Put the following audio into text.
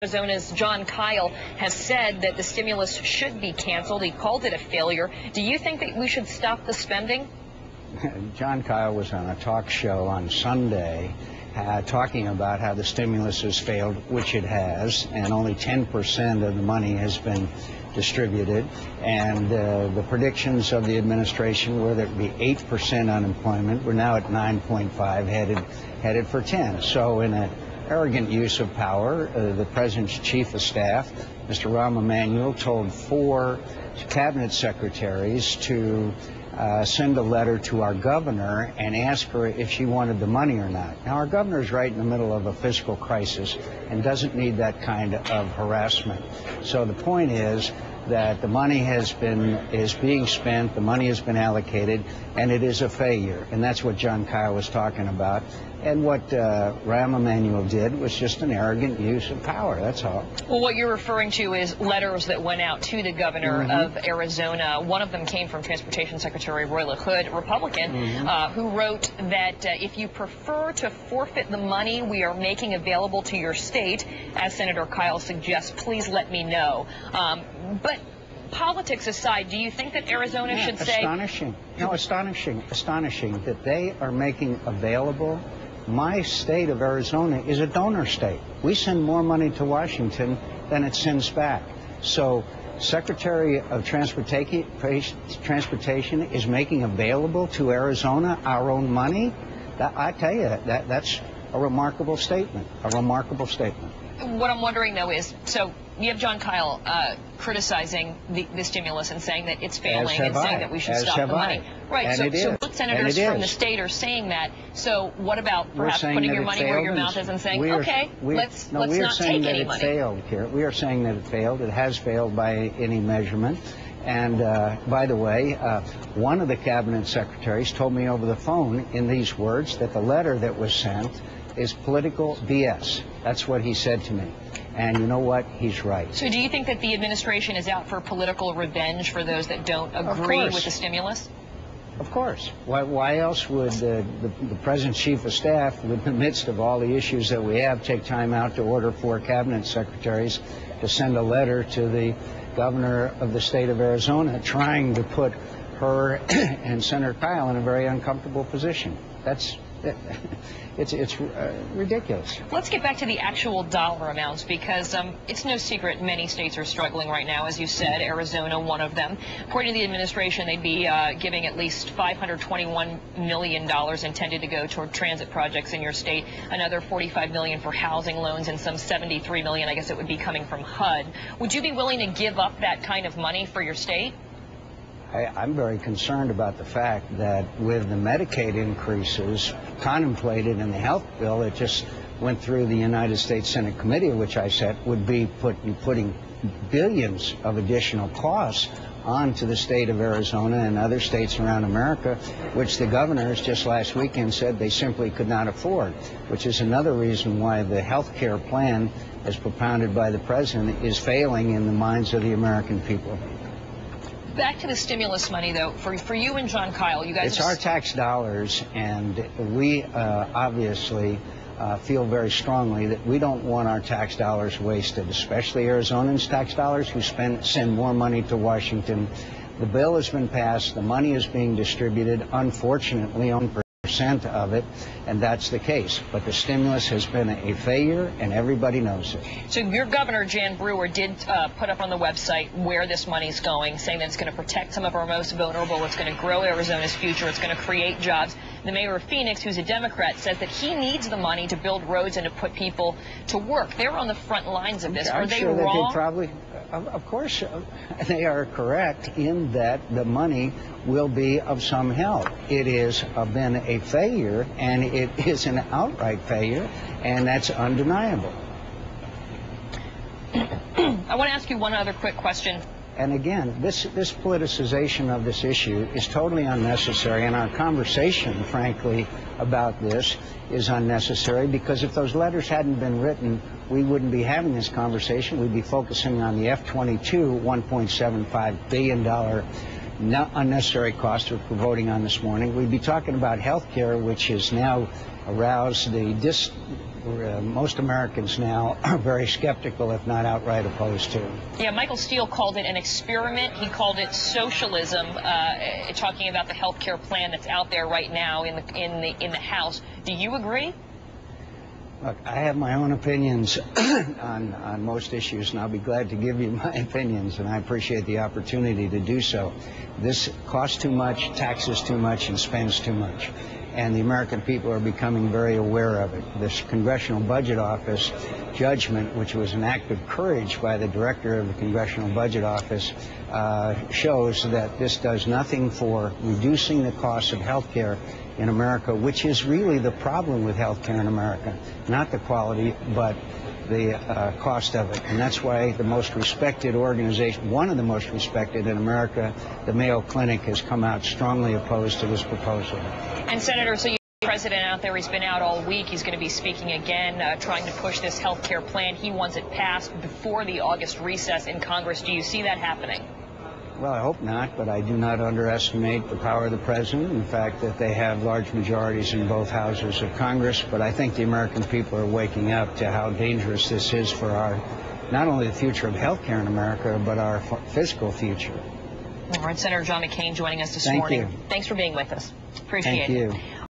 Arizona's John Kyle has said that the stimulus should be canceled. He called it a failure. Do you think that we should stop the spending? John Kyle was on a talk show on Sunday talking about how the stimulus has failed, which it has, and only 10% of the money has been distributed. And the predictions of the administration were that it would be 8% unemployment. We're now at 9.5, headed for 10. So in an arrogant use of power, the president's chief of staff, Mr. Rahm Emanuel, told 4 cabinet secretaries to send a letter to our governor and ask her if she wanted the money or not. Now, our governor is right in the middle of a fiscal crisis and doesn't need that kind of harassment. So the point is that the money is being spent, the money has been allocated, and it is a failure. And that's what John Kyle was talking about. And what Rahm Emanuel did was just an arrogant use of power. That's all. Well, what you're referring to is letters that went out to the governor of Arizona. One of them came from Transportation Secretary Roy LaHood, Republican, who wrote that if you prefer to forfeit the money we are making available to your state, as Senator Kyle suggests, please let me know. But politics aside, do you think that Arizona should say... Astonishing that they are making available. My state of Arizona is a donor state. We send more money to Washington than it sends back. So Secretary of Transportation is making available to Arizona our own money. I tell you, that's a remarkable statement, What I'm wondering, though, is, so you have John Kyle criticizing the stimulus and saying that it's failing and saying that we should stop the money. Right, so both senators from the state are saying that. So what about perhaps putting your money where your mouth is and saying, okay, let's not take any money? We are saying that it failed. It has failed by any measurement. And by the way, one of the cabinet secretaries told me over the phone in these words that the letter that was sent is political BS. That's what he said to me. And you know what? He's right. So do you think that the administration is out for political revenge for those that don't agree with the stimulus? Of course. Why else would the president's chief of staff, in the midst of all the issues that we have, take time out to order 4 cabinet secretaries to send a letter to the governor of the state of Arizona trying to put her and Senator Kyle in a very uncomfortable position? It's ridiculous. Let's get back to the actual dollar amounts, because it's no secret many states are struggling right now, as you said, Arizona one of them. According to the administration, they'd be giving at least $521 million intended to go toward transit projects in your state, another $45 million for housing loans, and some $73 million, I guess it would be coming from HUD. Would you be willing to give up that kind of money for your state? I'm very concerned about the fact that with the Medicaid increases contemplated in the health bill that just went through the United States Senate committee, which I said would be putting billions of additional costs onto the state of Arizona and other states around America, which the governors just last weekend said they simply could not afford, which is another reason why the health care plan, as propounded by the president, is failing in the minds of the American people. Back to the stimulus money, though, for you and John Kyle, you guys... It's our tax dollars, and we obviously feel very strongly that we don't want our tax dollars wasted, especially Arizonans' tax dollars who send more money to Washington. The bill has been passed. The money is being distributed, unfortunately, on percent of it, and that's the case. But the stimulus has been a failure, and everybody knows it. So your governor, Jan Brewer, did put up on the website where this money's going, saying that it's going to protect some of our most vulnerable, it's going to grow Arizona's future, it's going to create jobs. The mayor of Phoenix, who's a Democrat, says that he needs the money to build roads and to put people to work. They're on the front lines of this. Are they wrong? That they probably, of course, they are correct in that the money will be of some help. It has been a failure, and it is an outright failure, and that's undeniable. I want to ask you one other quick question. And again, this politicization of this issue is totally unnecessary, and our conversation, frankly, about this is unnecessary, because if those letters hadn't been written, we wouldn't be having this conversation. We'd be focusing on the F-22 $1.75 billion unnecessary cost we're voting on this morning. We'd be talking about health care, which has now aroused the most Americans now are very skeptical, if not outright opposed to. Yeah, Michael Steele called it an experiment. He called it socialism, talking about the health care plan that's out there right now in the House. Do you agree? Look, I have my own opinions on most issues, and I'll be glad to give you my opinions, and I appreciate the opportunity to do so. This costs too much, taxes too much, and spends too much. And the American people are becoming very aware of it. This Congressional Budget Office judgment, which was an act of courage by the director of the Congressional Budget Office, shows that this does nothing for reducing the cost of health care in America, which is really the problem with health care in America. Not the quality, but the cost of it. And that's why the most respected organization, one of the most respected in America, the Mayo Clinic, has come out strongly opposed to this proposal. And Senator, so you have the president out there, he's been out all week. He's going to be speaking again, trying to push this health care plan. He wants it passed before the August recess in Congress. Do you see that happening? Well, I hope not, but I do not underestimate the power of the president, in fact, that they have large majorities in both houses of Congress. But I think the American people are waking up to how dangerous this is for our, not only the future of health care in America, but our physical future. All right, Senator John McCain joining us this morning. Thank you. Thanks for being with us. Appreciate it. Thank you.